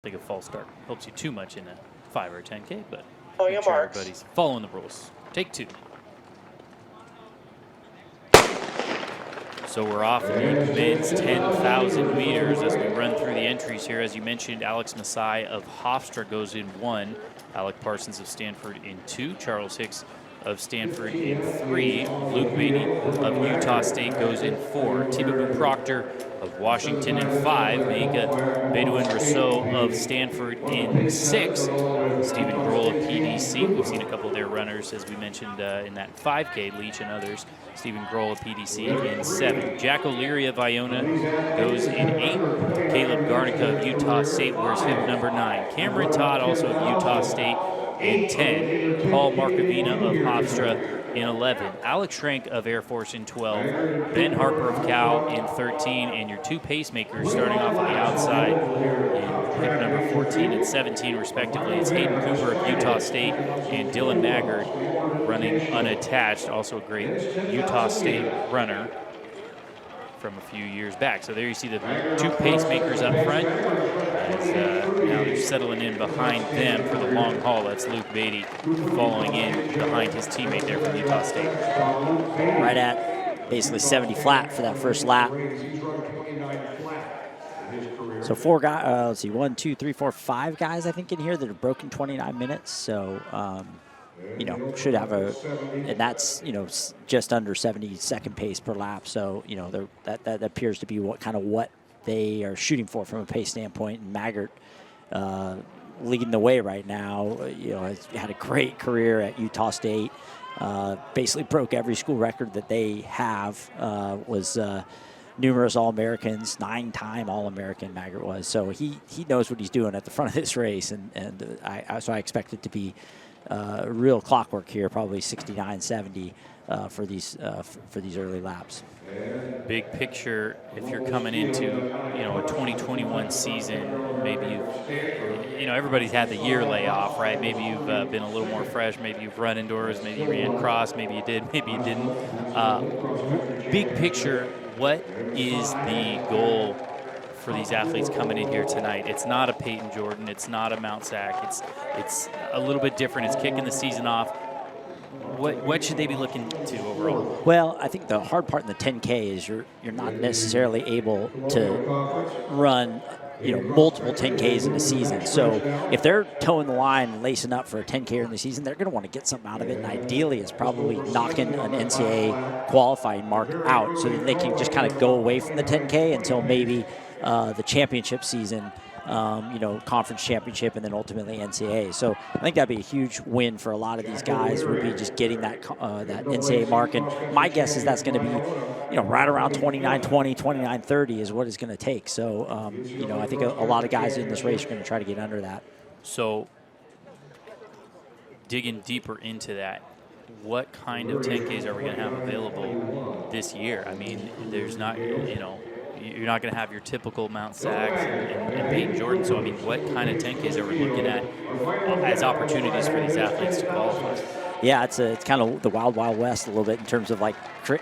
think a false start helps you too much in a 5 or a 10K, but make sure everybody's following the rules. Take 2. So we're off the men's 10,000 meters as we run through the entries here. As you mentioned, Alex Masai of Hofstra goes in 1, Alec Parsons of Stanford in 2, Charles Hicks of Stanford in 3, Luke Beatty of Utah State goes in 4, Tibabu Proctor of Washington in 5, Mika Bedouin Rousseau of Stanford in 6, Stephen Grohl of PDC. We've seen a couple of their runners, as we mentioned in that 5K, Leach and others. Stephen Grohl of PDC in 7. Jack O'Leary of Iona goes in 8. Caleb Garnica of Utah State wears hip number 9. Cameron Todd, also of Utah State, in 10. Paul Markovina of Hofstra in 11. Alex Schrank of Air Force in 12. Ben Harper of Cal in 13. And your 2 pacemakers starting off on the outside in hip number 14 and 17, respectively. It's Hayden Cooper of Utah State and Dylan Maggard running unattached. Also a great Utah State runner from a few years back. So there you see the 2 pacemakers up front. As, now they're settling in behind them for the long haul. That's Luke Beatty following in behind his teammate there from Utah State. Right at basically 70 flat for that first lap. So 4 guys, let's see, 1, 2, 3, 4, 5 guys I think in here that have broken 29 minutes. So, you know, should have and that's, you know, just under 70-second pace per lap. So, you know, that appears to be what they are shooting for from a pace standpoint. And Maggart leading the way right now, you know, has had a great career at Utah State. Basically broke every school record that they have. Was numerous All-Americans, 9-time All-American Maggart was. So he knows what he's doing at the front of this race, and so I expect it to be real clockwork here, probably 69, 70 for these early laps. Big picture, if you're coming into, you know, a 2021 season, maybe everybody's had the year layoff, right? Maybe you've been a little more fresh, maybe you've run indoors, maybe you ran cross, maybe you did, maybe you didn't. Big picture, what is the goal for these athletes coming in here tonight? It's not a Peyton Jordan, it's not a Mount Sac, it's a little bit different. It's kicking the season off. What should they be looking to overall? Well, I think the hard part in the 10K is you're not necessarily able to run, you know, multiple 10Ks in a season. So if they're towing the line and lacing up for a 10K in the season, they're going to want to get something out of it. And ideally, it's probably knocking an NCAA qualifying mark out so that they can just kind of go away from the 10K until maybe the championship season, you know, conference championship, and then ultimately NCAA. So I think that'd be a huge win for a lot of these guys, would be just getting that that NCAA mark. And my guess is that's going to be, you know, right around 29:20, 29:30 is what it's going to take. So, you know, I think a lot of guys in this race are going to try to get under that. So digging deeper into that, what kind of 10Ks are we going to have available this year? I mean, there's not, you know, you're not going to have your typical Mount Sacs and Peyton Jordan. So, I mean, what kind of 10Ks are we looking at as opportunities for these athletes to qualify? Yeah, it's kind of the wild, wild west a little bit in terms of, like,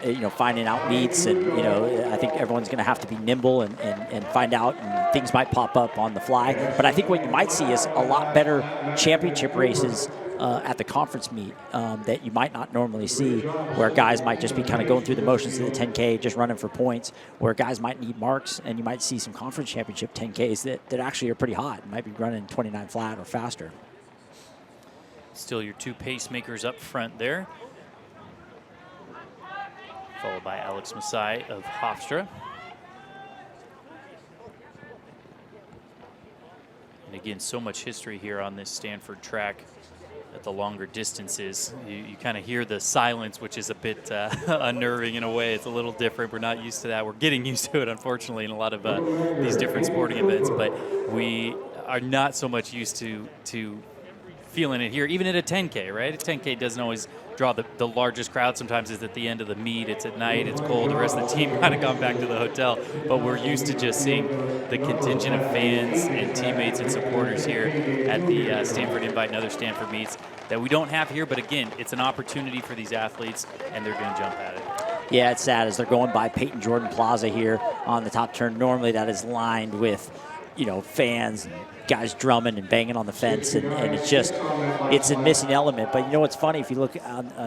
you know, finding out meets. And, you know, I think everyone's going to have to be nimble and find out, and things might pop up on the fly. But I think what you might see is a lot better championship races at the conference meet that you might not normally see, where guys might just be kind of going through the motions of the 10K, just running for points, where guys might need marks, and you might see some conference championship 10Ks that actually are pretty hot and might be running 29 flat or faster. Still your 2 pacemakers up front there, followed by Alex Masai of Hofstra. And again, so much history here on this Stanford track at the longer distances. You kind of hear the silence, which is a bit unnerving in a way. It's a little different. We're not used to that. We're getting used to it, unfortunately, in a lot of these different sporting events. But we are not so much used to feeling it here, even at a 10K, right? A 10K doesn't always draw the largest crowd. Sometimes it's at the end of the meet, it's at night, it's cold, the rest of the team kind of gone back to the hotel. But we're used to just seeing the contingent of fans and teammates and supporters here at the Stanford Invite and other Stanford meets that we don't have here. But again, it's an opportunity for these athletes, and they're going to jump at it. Yeah, it's sad as they're going by Peyton Jordan Plaza here on the top turn. Normally that is lined with, fans and guys drumming and banging on the fence, and it's a missing element. But what's funny, if you look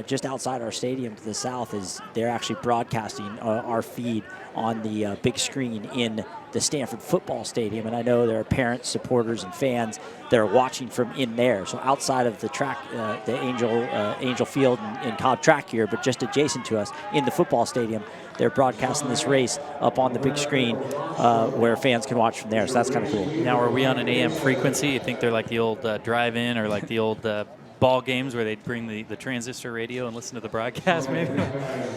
just outside our stadium to the south, is they're actually broadcasting our feed on the big screen in the Stanford football stadium, and I know there are parents, supporters, and fans that are watching from in there. So outside of the track, the Angel Field and Cobb track here, but just adjacent to us in the football stadium, they're broadcasting this race up on the big screen where fans can watch from there. So that's kind of cool. Now, are we on an AM frequency? You think they're like the old drive-in or like the old ball games where they'd bring the transistor radio and listen to the broadcast, maybe?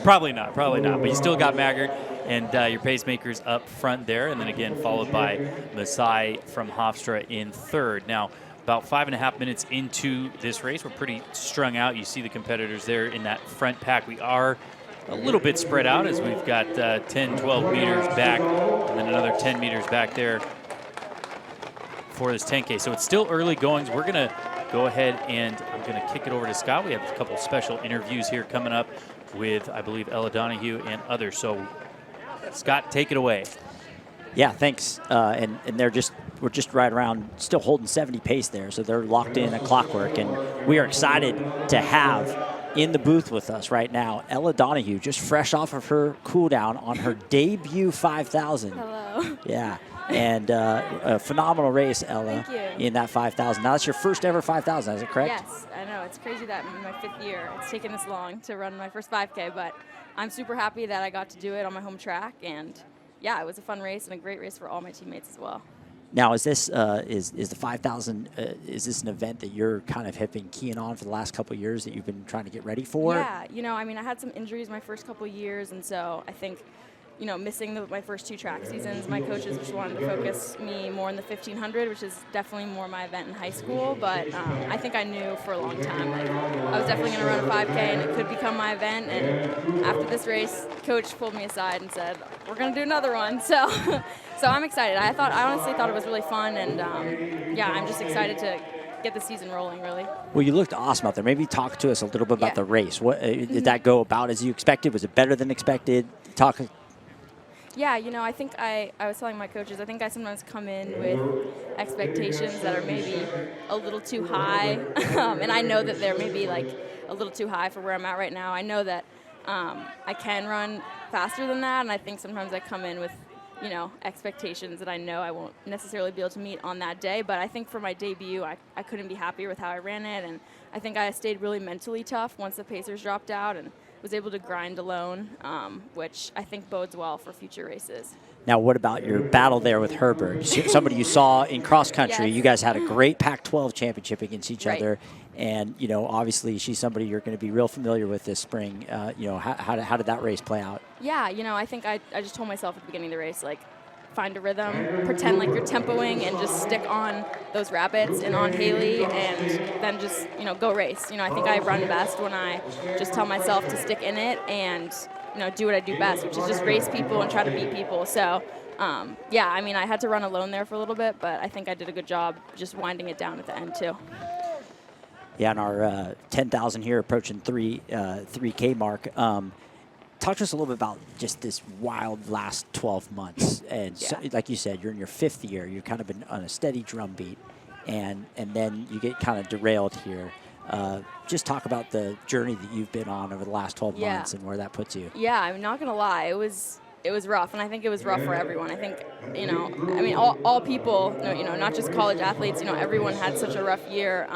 Probably not. But you still got Maggart and your pacemakers up front there, and then again followed by Masai from Hofstra in third. Now, about 5.5 minutes into this race, we're pretty strung out. You see the competitors there in that front pack. We are a little bit spread out as we've got 10, 12 meters back, and then another 10 meters back there for this 10K. So it's still early goings. We're going to go ahead and I'm going to kick it over to Scott. We have a couple special interviews here coming up with, I believe, Ella Donahue and others. So, Scott, take it away. Yeah, thanks. And we're just right around, still holding 70 pace there, so they're locked in at clockwork, and we are excited to have in the booth with us right now Ella Donahue, just fresh off of her cool down on her debut 5,000. Hello. Yeah. And a phenomenal race, Ella, in that 5,000. Now, that's your first ever 5,000, is it correct? Yes, I know. It's crazy that in my 5th year, it's taken this long to run my first 5K, but I'm super happy that I got to do it on my home track. And, yeah, it was a fun race and a great race for all my teammates as well. Now, is this is the 5,000? Is this an event that you're kind of been keying on for the last couple of years that you've been trying to get ready for? Yeah, I had some injuries my first couple of years, and so I think, missing my first 2 track seasons, my coaches just wanted to focus me more in the 1,500, which is definitely more my event in high school. But I think I knew for a long time, I was definitely going to run a 5K, and it could become my event. And after this race, coach pulled me aside and said, "We're going to do another one." So, so I'm excited. I honestly thought it was really fun, and I'm just excited to get the season rolling, really. Well, you looked awesome out there. Maybe talk to us a little bit about the race. What did that go about as you expected? Was it better than expected? Talk. Yeah, I think I was telling my coaches, I think I sometimes come in with expectations that are maybe a little too high. And I know that they're maybe like a little too high for where I'm at right now. I know that I can run faster than that, and I think sometimes I come in with, expectations that I know I won't necessarily be able to meet on that day. But I think for my debut, I couldn't be happier with how I ran it, and I think I stayed really mentally tough once the pacers dropped out and was able to grind alone, which I think bodes well for future races. Now, what about your battle there with Herbert? Somebody you saw in cross country. Yes. You guys had a great Pac-12 championship against each other, and obviously she's somebody you're going to be real familiar with this spring. How did that race play out? Yeah, I think I just told myself at the beginning of the race, find a rhythm, pretend like you're tempoing, and just stick on those rabbits and on Haley, and then just, go race. I think I run best when I just tell myself to stick in it and, do what I do best, which is just race people and try to beat people. So, I had to run alone there for a little bit, but I think I did a good job just winding it down at the end, too. Yeah, and our 10,000 here approaching 3K mark. Talk to us a little bit about just this wild last 12 months. And so, like you said, you're in your 5th year. You've kind of been on a steady drumbeat, and then you get kind of derailed here. Just talk about the journey that you've been on over the last 12 months and where that puts you. Yeah, I'm not going to lie. It was rough, and I think it was rough for everyone. I think, all people, not just college athletes, everyone had such a rough year.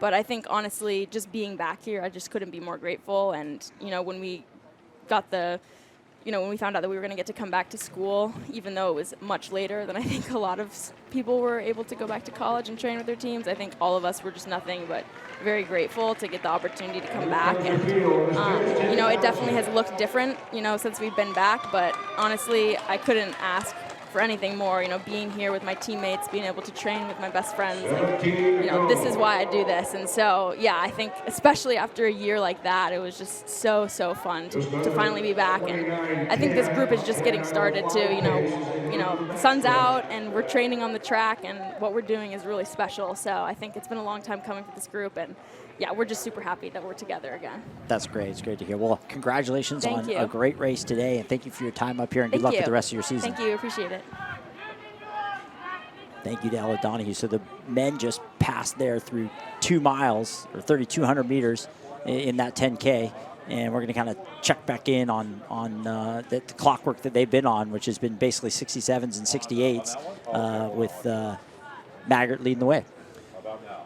But I think, honestly, just being back here, I just couldn't be more grateful. And, when we got when we found out that we were going to get to come back to school, even though it was much later than I think a lot of people were able to go back to college and train with their teams, I think all of us were just nothing but very grateful to get the opportunity to come back. And, it definitely has looked different, since we've been back. But honestly, I couldn't ask for anything more, being here with my teammates, being able to train with my best friends, this is why I do this. And so, yeah, I think especially after a year like that, it was just so fun to finally be back. And I think this group is just getting started too, the sun's out and we're training on the track, and what we're doing is really special. So I think it's been a long time coming for this group, and yeah, we're just super happy that we're together again. That's great. It's great to hear. Well, congratulations on a great race today, and thank you for your time up here, and good luck with the rest of your season. Thank you. Appreciate it. Thank you to Ella Donahue. So the men just passed there through 2 miles or 3,200 meters in that 10K. And we're going to kind of check back in on the clockwork that they've been on, which has been basically 67s and 68s with Maggart leading the way.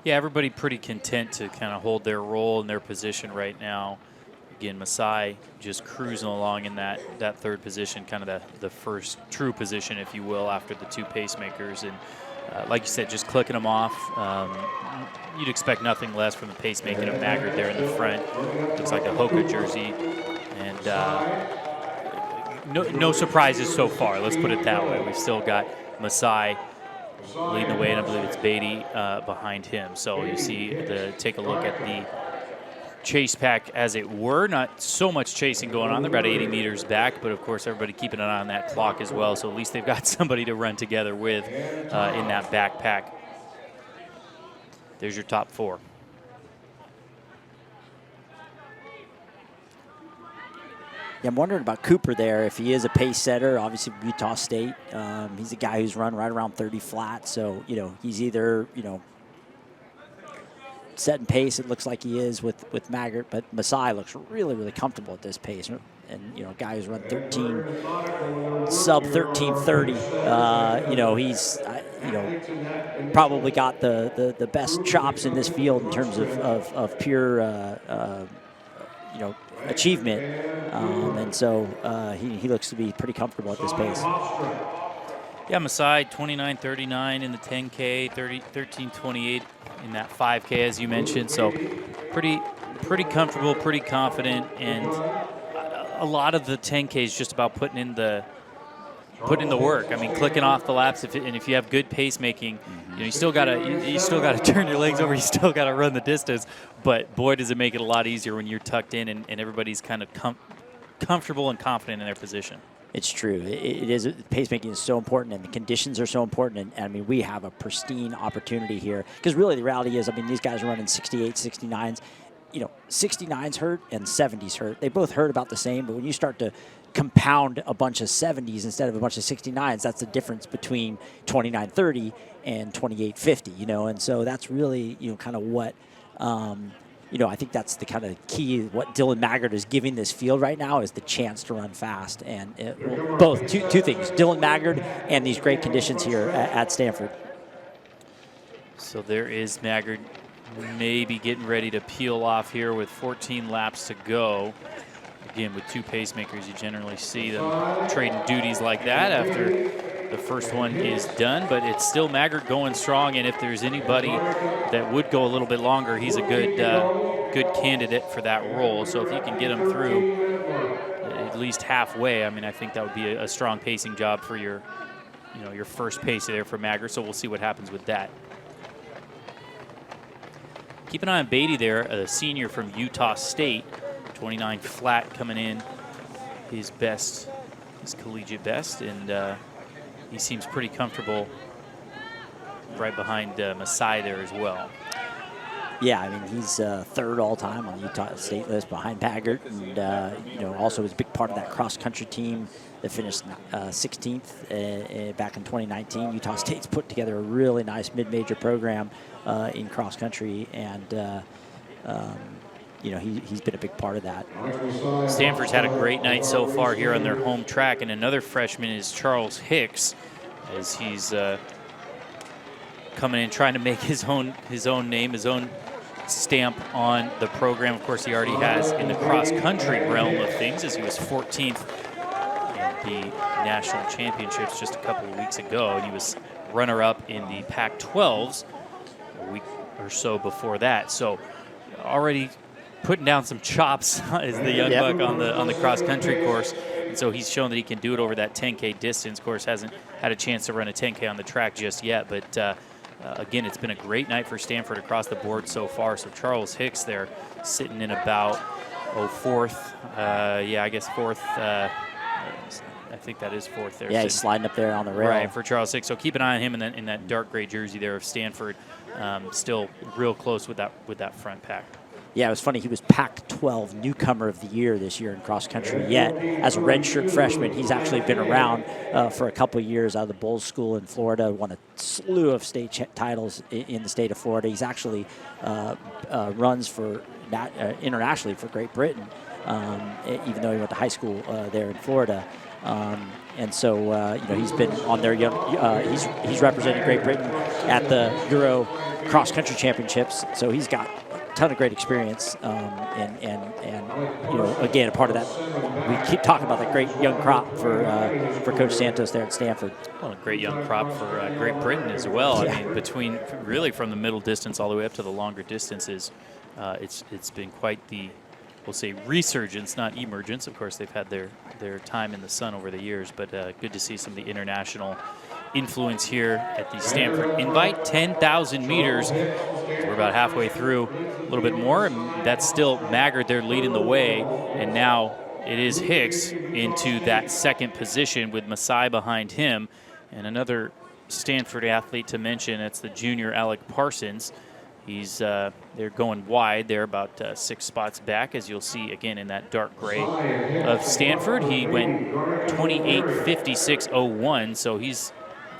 Yeah, everybody pretty content to kind of hold their role and their position right now. Again, Masai just cruising along in that third position, kind of the first true position, if you will, after the 2 pacemakers. And like you said, just clicking them off. You'd expect nothing less from the pacemaking of Maggart there in the front. Looks like a Hoka jersey. And no surprises so far, let's put it that way. We've still got Masai leading the way, and I believe it's Beatty behind him. So you see, take a look at the chase pack, as it were. Not so much chasing going on. They're about 80 meters back, but of course everybody keeping an eye on that clock as well. So at least they've got somebody to run together with in that backpack. There's your top 4. Yeah, I'm wondering about Cooper there, if he is a pace setter, obviously Utah State. He's a guy who's run right around 30 flat. So, he's either, setting pace, it looks like he is with Maggart, but Masai looks really, really comfortable at this pace. And, a guy who's run sub 13:30, he's, probably got the best chops in this field in terms of pure, achievement. And so he looks to be pretty comfortable at this pace. Yeah, Masai, 29:39 in the 10K, 13:28 in that 5K, as you mentioned. So pretty comfortable, pretty confident, and a lot of the 10K is just about putting in the work. I mean, clicking off the laps. If you have good pacemaking, you still gotta turn your legs over. You still gotta run the distance. But boy, does it make it a lot easier when you're tucked in and everybody's kind of comfortable and confident in their position. It's true. It is. Pacemaking is so important, and the conditions are so important. And I mean, we have a pristine opportunity here. Because really, the reality is, I mean, these guys are running 68, 69s. 69s hurt and 70s hurt. They both hurt about the same. But when you start to compound a bunch of 70s instead of a bunch of 69s, that's the difference between 29:30 and 28:50. And so that's really, kind of what. I think that's the kind of key. What Dylan Maggart is giving this field right now is the chance to run fast, and both two things: Dylan Maggart and these great conditions here at Stanford. So there is Maggart, maybe getting ready to peel off here with 14 laps to go. Again, with 2 pacemakers, you generally see them trading duties like that after the first one is done, but it's still Maggart going strong, and if there's anybody that would go a little bit longer, he's a good candidate for that role. So if you can get him through at least halfway, I mean, I think that would be a strong pacing job for your first pace there for Maggart. So we'll see what happens with that. Keep an eye on Beatty there, a senior from Utah State, 29 flat coming in, his collegiate best, and he seems pretty comfortable right behind Masai there as well. Yeah, I mean, he's third all-time on the Utah State list behind Maggart, and, also was a big part of that cross-country team that finished 16th back in 2019. Utah State's put together a really nice mid-major program in cross-country, and, he's been a big part of that. Stanford's had a great night so far here on their home track, and another freshman is Charles Hicks, as he's coming in trying to make his own name, his own stamp on the program. Of course, he already has in the cross-country realm of things, as he was 14th in the national championships just a couple of weeks ago, and he was runner-up in the Pac-12s a week or so before that. So already putting down some chops as the young buck on the cross-country course. And so he's shown that he can do it over that 10K distance. Of course, hasn't had a chance to run a 10K on the track just yet, but again, it's been a great night for Stanford across the board so far. So Charles Hicks there sitting in about fourth. I guess fourth. I think that is fourth there. Yeah, he's sliding up there on the rail. Right, for Charles Hicks. So keep an eye on him in that dark gray jersey there of Stanford. Still real close with that front pack. Yeah, it was funny. He was Pac-12 Newcomer of the Year this year in cross country. Yet, as a redshirt freshman, he's actually been around for a couple of years out of the Bulls School in Florida. Won a slew of state titles in the state of Florida. He's actually runs for internationally for Great Britain, even though he went to high school there in Florida. And so, he's been on their he's represented Great Britain at the Euro Cross Country Championships. So he's got a ton of great experience, and again, a part of that. We keep talking about that great young crop for Coach Santos there at Stanford. Well, a great young crop for Great Britain as well. Yeah. I mean, between really from the middle distance all the way up to the longer distances, it's been quite the, we'll say, resurgence, not emergence. Of course, they've had their time in the sun over the years, but good to see some of the international influence here at the Stanford Invite. 10,000 meters. So we're about halfway through, a little bit more, and that's still Maggard there leading the way. And now it is Hicks into that second position with Masai behind him. And another Stanford athlete to mention, it's the junior Alec Parsons. He's they're going wide. They're about 6 spots back, as you'll see again in that dark gray of Stanford. He went 28:56.01, so he's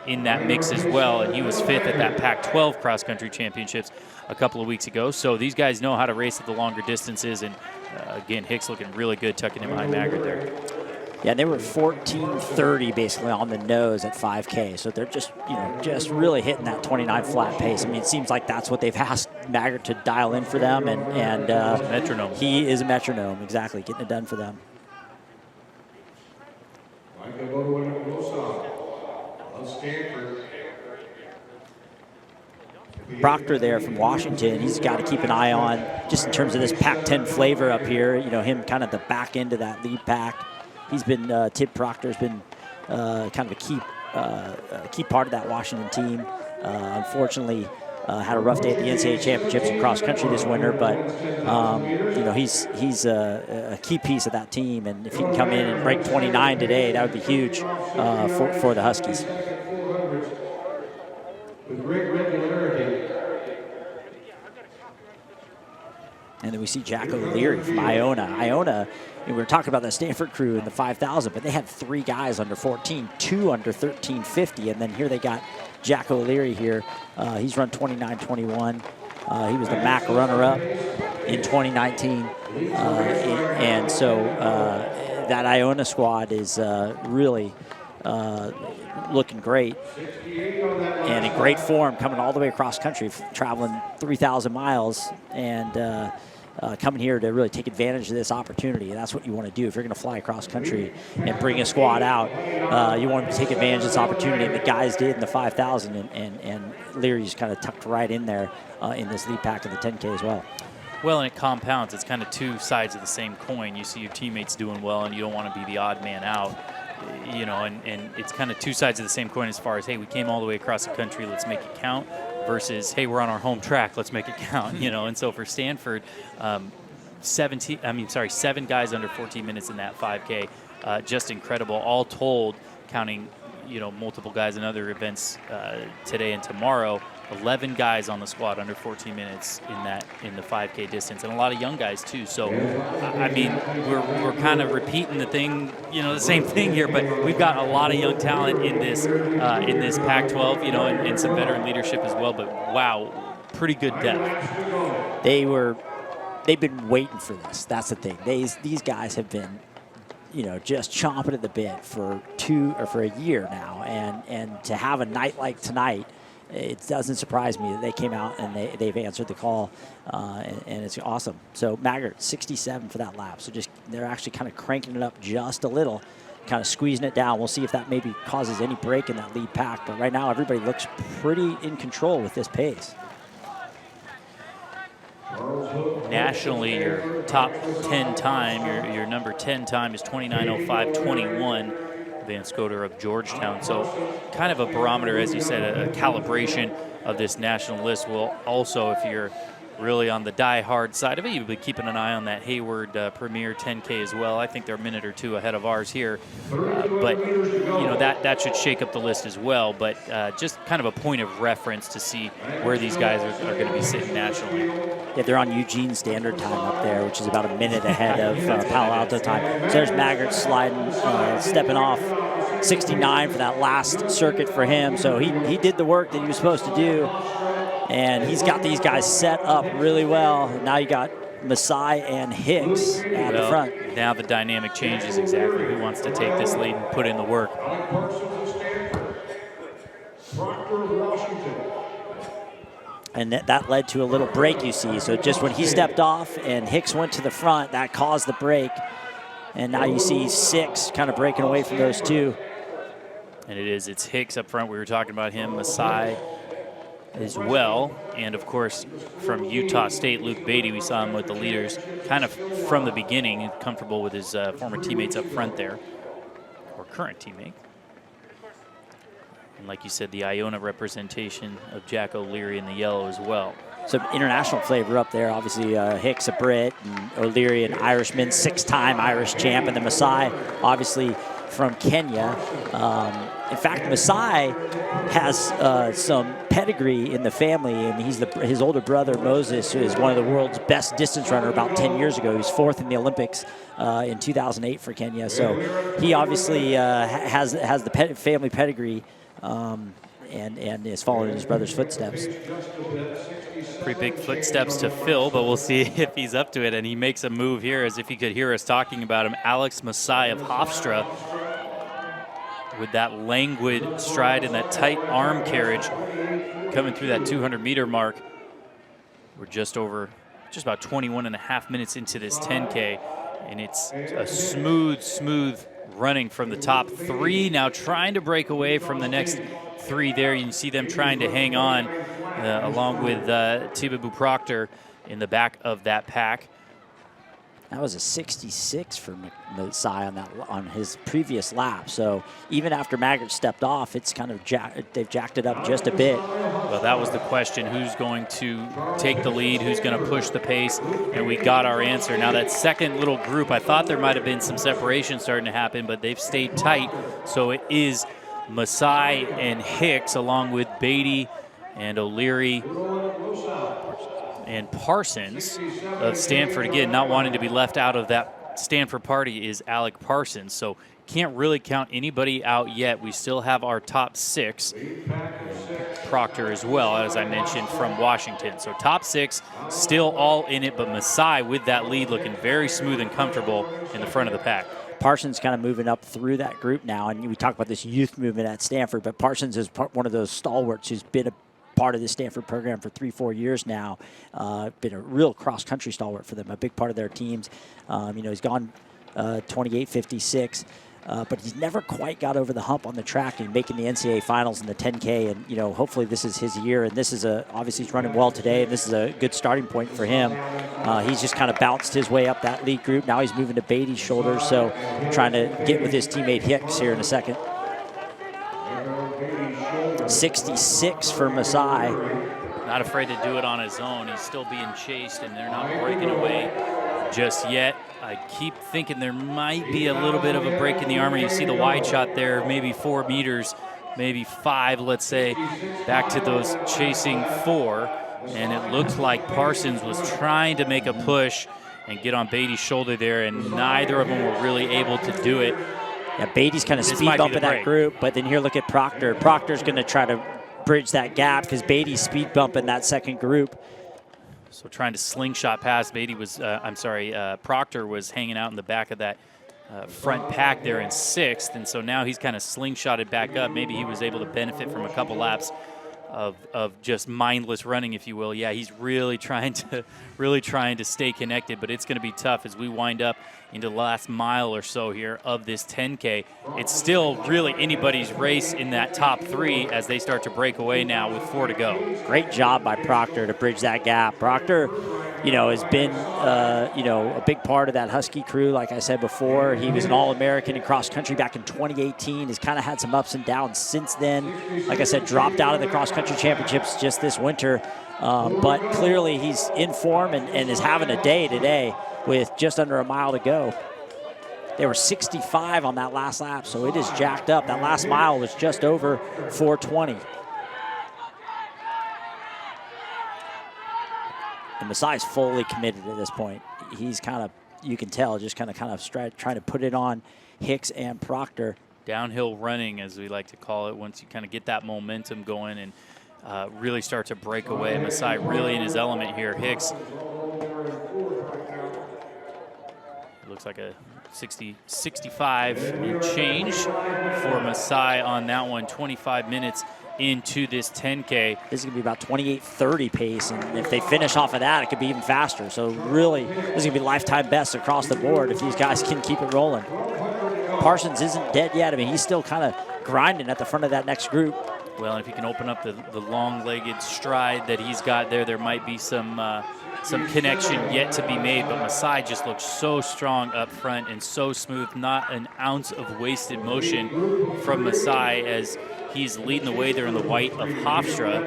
in that mix as well, and he was 5th at that Pac-12 cross-country championships a couple of weeks ago. So these guys know how to race at the longer distances, and again, Hicks looking really good, tucking in behind Maggard there. Yeah, they were 14:30 basically on the nose at 5K, so they're just really hitting that 29 flat pace. I mean, it seems like that's what they've asked Maggard to dial in for them, and metronome. He is a metronome, exactly, getting it done for them. Proctor there from Washington, he's got to keep an eye on just in terms of this Pac-10 flavor up here. Him kind of the back end of that lead pack. He's been Tim Proctor's been kind of a key part of that Washington team. Unfortunately, had a rough day at the NCAA championships in cross country this winter, but he's a key piece of that team. And if he can come in and break 29 today, that would be huge for the Huskies. With great regularity. And then we see Jack O'Leary from Iona. Iona, we were talking about the Stanford crew in the 5,000, but they had 3 guys under 14, 2 under 13:50, and then here they got Jack O'Leary here. He's run 29:21. He was the MAC runner-up in 2019, and so that Iona squad is really looking great and in great form, coming all the way across country, traveling 3,000 miles, and coming here to really take advantage of this opportunity. And that's what you want to do if you're going to fly across country and bring a squad out. You want to take advantage of this opportunity, and the guys did in the 5,000, and Leary's kind of tucked right in there in this lead pack of the 10K as well. Well, and it compounds. It's kind of two sides of the same coin. You see your teammates doing well, and you don't want to be the odd man out. And it's kind of two sides of the same coin as far as, hey, we came all the way across the country, let's make it count, versus, hey, we're on our home track, let's make it count, And so for Stanford, 7 guys under 14 minutes in that 5K, just incredible. All told, counting, multiple guys in other events today and tomorrow, 11 guys on the squad under 14 minutes in the 5K distance, and a lot of young guys too. So, I mean, we're kind of repeating the thing, the same thing here, but we've got a lot of young talent in this Pac-12, and some veteran leadership as well. But wow, pretty good depth. They've been waiting for this. That's the thing. These guys have been, just chomping at the bit for a year now, and to have a night like tonight, it doesn't surprise me that they came out and they've answered the call, and it's awesome. So Maggard, 67 for that lap. So they're actually kind of cranking it up just a little, kind of squeezing it down. We'll see if that maybe causes any break in that lead pack. But right now, everybody looks pretty in control with this pace. Nationally, your top 10 time, your number 10 time is 29:05.21. Van Scoter of Georgetown. So kind of a barometer, as you said, a calibration of this national list. Will also, if you're really on the die-hard side of it. You'll be keeping an eye on that Hayward Premier 10K as well. I think they're a minute or two ahead of ours here. But, you know, that should shake up the list as well. But just kind of a point of reference to see where these guys are going to be sitting nationally. Yeah, they're on Eugene Standard Time up there, which is about a minute ahead of Palo Alto time. So there's Maggart sliding, stepping off 69 for that last circuit for him. So he did the work that he was supposed to do. And he's got these guys set up really well. Now you got Masai and Hicks at the front. Now the dynamic changes exactly. Who wants to take this lead and put in the work? And that led to a little break, you see. So just when he stepped off and Hicks went to the front, that caused the break. And now you see 6 kind of breaking away from those 2. And it's Hicks up front. We were talking about him, Masai as well. And of course, from Utah State, Luke Beatty, we saw him with the leaders kind of from the beginning, comfortable with his former teammates up front there, or current teammate. And like you said, the Iona representation of Jack O'Leary in the yellow as well. Some international flavor up there. Obviously, Hicks, a Brit, and O'Leary, an Irishman, 6-time Irish champ, and the Masai, obviously from Kenya. In fact, Masai has some pedigree in the family, and his older brother Moses is one of the world's best distance runner. About 10 years ago, he was 4th in the Olympics in 2008 for Kenya. So he obviously has the family pedigree. And is following his brother's footsteps. Pretty big footsteps to fill, but we'll see if he's up to it. And he makes a move here as if he could hear us talking about him. Alex Masai of Hofstra with that languid stride and that tight arm carriage coming through that 200-meter mark. We're just about 21 and a half minutes into this 10K, and it's a smooth running from the top 3. Now trying to break away from the next 3 there. You can see them trying to hang on along with Tibabu Proctor in the back of that pack. That was a 66 for Masai on his previous lap. So even after Maggart stepped off, it's kind of they've jacked it up just a bit. Well, that was the question. Who's going to take the lead? Who's going to push the pace? And we got our answer. Now that second little group, I thought there might have been some separation starting to happen, but they've stayed tight. So it is Masai and Hicks along with Beatty and O'Leary and Parsons of Stanford. Again, not wanting to be left out of that Stanford party is Alec Parsons. So can't really count anybody out yet. We still have our top 6. Proctor as well, as I mentioned, from Washington. So top 6, still all in it, but Masai with that lead looking very smooth and comfortable in the front of the pack. Parsons kind of moving up through that group now, and we talk about this youth movement at Stanford, but Parsons is one of those stalwarts who's been a part of the Stanford program for 3-4 years now. Been a real cross-country stalwart for them, a big part of their teams. He's gone 28-56, but he's never quite got over the hump on the track and making the NCAA finals in the 10K. And hopefully this is his year. And this is obviously he's running well today, and this is a good starting point for him. He's just kind of bounced his way up that lead group. Now he's moving to Beatty's shoulders, so trying to get with his teammate Hicks here in a second. 66 for Masai. Not afraid to do it on his own. He's still being chased, and they're not breaking away just yet. I keep thinking there might be a little bit of a break in the armor. You see the wide shot there, maybe 4 meters, maybe 5, let's say, back to those chasing 4. And it looks like Parsons was trying to make a push and get on Beatty's shoulder there, and neither of them were really able to do it. Yeah, Beatty's kind of speed bumping that group, but then here look at Proctor. Proctor's going to try to bridge that gap because Beatty's speed bumping that second group. So trying to slingshot past Beatty was, Proctor was hanging out in the back of that front pack there in 6th, and so now he's kind of slingshotted back up. Maybe he was able to benefit from a couple laps of just mindless running, if you will. Yeah, he's really trying to stay connected, but it's going to be tough as we wind up into the last mile or so here of this 10K. It's still really anybody's race in that top 3 as they start to break away now with 4 to go. Great job by Proctor to bridge that gap. Proctor, has been, a big part of that Husky crew. Like I said before, he was an All-American in cross country back in 2018. Has kind of had some ups and downs since then. Like I said, dropped out of the cross country championships just this winter. But clearly he's in form and is having a day today with just under a mile to go. They were 65 on that last lap, so it is jacked up. That last mile was just over 4:20. And Masai's fully committed at this point. He's kind of, you can tell, just kind of trying to put it on Hicks and Proctor. Downhill running, as we like to call it, once you kind of get that momentum going and really start to break away. Masai really in his element here. Hicks, it looks like a 65 and change for Masai on that one. 25 minutes into this 10K. This is going to be about 28:30 pace, and if they finish off of that, it could be even faster. So really, this is going to be lifetime best across the board if these guys can keep it rolling. Parsons isn't dead yet. I mean, he's still kind of grinding at the front of that next group. Well, and if he can open up the long-legged stride that he's got there might be some connection yet to be made. But Masai just looks so strong up front and so smooth. Not an ounce of wasted motion from Masai as he's leading the way there in the white of Hofstra.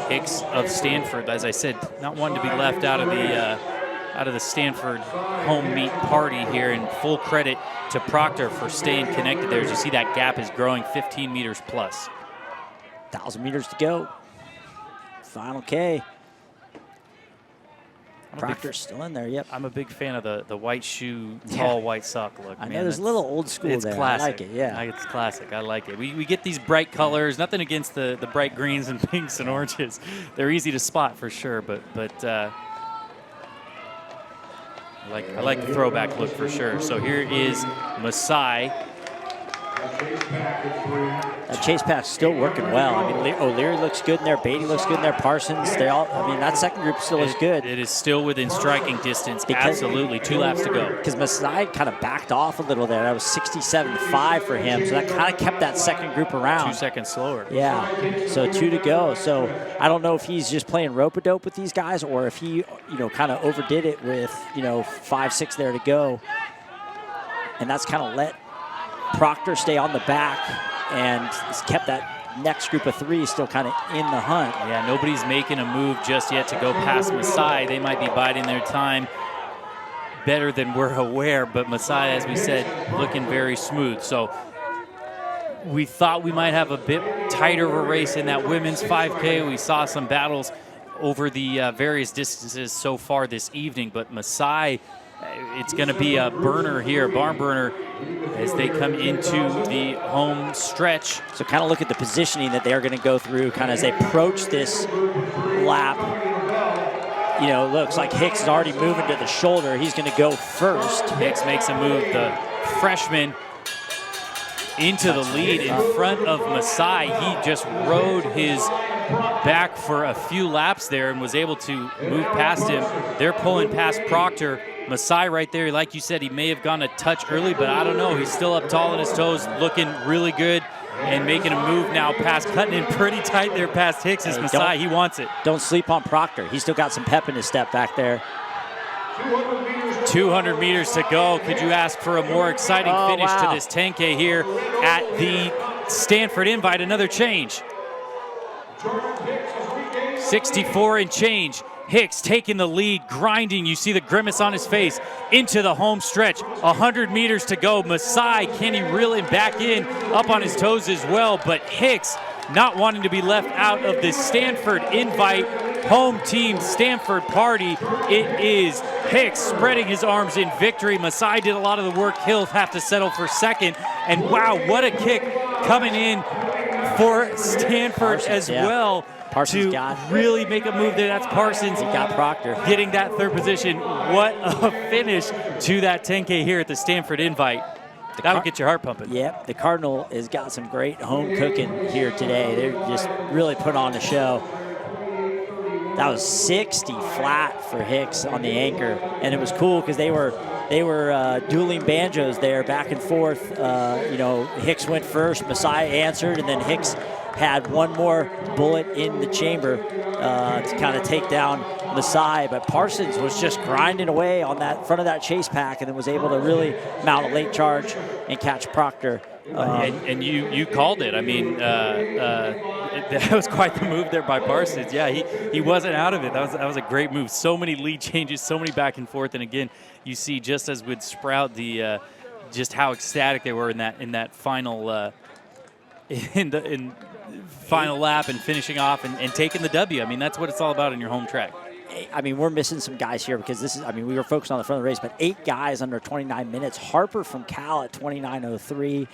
Hicks of Stanford, as I said, not one to be left out of the Stanford home meet party here, and full credit to Proctor for staying connected there. As you see, that gap is growing 15 meters plus. 1,000 meters to go. Final K. Proctor's still in there, yep. I'm a big fan of the white shoe, tall white sock look. I know, there's a little old school it's there. Classic. I like it, yeah. It's classic. I like it. We get these bright colors. Nothing against the bright greens and pinks and oranges. They're easy to spot for sure, but I like the throwback look for sure. So here is Masai. That chase pack's still working well. I mean, O'Leary looks good in there. Beatty looks good in there. Parsons, they all, I mean, that second group still is good. It is still within striking distance. Absolutely. 2 laps to go. Because Masai kind of backed off a little there. That was 67.5 for him. So that kind of kept that second group around. 2 seconds slower. Yeah. So 2 to go. So I don't know if he's just playing rope-a-dope with these guys or if he, kind of overdid it with, 5, 6 there to go. And that's kind of let Proctor stay on the back and kept that next group of 3 still kind of in the hunt. Yeah, nobody's making a move just yet to go past Masai. They might be biding their time better than we're aware, but Masai, as we said, looking very smooth. So we thought we might have a bit tighter of a race in that women's 5K. We saw some battles over the various distances so far this evening, but Masai, it's going to be a burner here, barn burner, as they come into the home stretch. So kind of look at the positioning that they're going to go through kind of as they approach this lap. Looks like Hicks is already moving to the shoulder. He's going to go first. Hicks makes a move, the freshman, into the lead in front of Masai. He just rode his back for a few laps there and was able to move past him. They're pulling past Proctor. Masai right there, like you said, he may have gone a touch early, but I don't know. He's still up tall on his toes, looking really good and making a move now past, cutting in pretty tight there past Hicks. As Masai, he wants it. Don't sleep on Proctor. He's still got some pep in his step back there. 200 meters to go. Could you ask for a more exciting finish to this 10K here at the Stanford Invite? Another change. 64 and change. Hicks taking the lead, grinding. You see the grimace on his face into the home stretch. 100 meters to go. Masai, can he reel him back in, up on his toes as well? But Hicks not wanting to be left out of this Stanford Invite home team Stanford party. It is Hicks spreading his arms in victory. Masai did a lot of the work. He'll have to settle for second. And wow, what a kick coming in for Stanford as well. Parsons to really make a move there. That's Parsons. He got Proctor. Getting that third position. What a finish to that 10K here at the Stanford Invite. That would get your heart pumping. Yep, the Cardinal has got some great home cooking here today. They're just really put on the show. That was 60 flat for Hicks on the anchor, and it was cool because they were dueling banjos there back and forth. Hicks went first, Masai answered, and then Hicks had one more bullet in the chamber to kind of take down Masai, but Parsons was just grinding away on that front of that chase pack and then was able to really mount a late charge and catch Proctor. And you called it. I mean, that was quite the move there by Parsons. Yeah, he wasn't out of it. That was a great move. So many lead changes, so many back and forth, and again, you see just as with Sprout, just how ecstatic they were in that final final lap and finishing off and taking the W. I mean, that's what it's all about in your home track. I mean, we're missing some guys here because this is, I mean, we were focused on the front of the race, but 8 guys under 29 minutes. Harper from Cal at 29:03.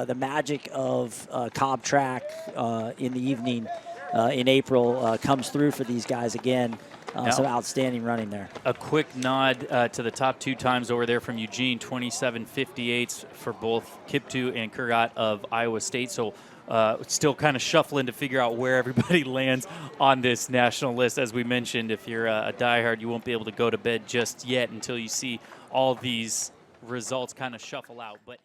The magic of Cobb Track in the evening in April comes through for these guys again. Some outstanding running there. A quick nod to the top 2 times over there from Eugene, 27:58 for both Kiptoo and Kurgat of Iowa State. So still kind of shuffling to figure out where everybody lands on this national list. As we mentioned, if you're a diehard, you won't be able to go to bed just yet until you see all these results kind of shuffle out. But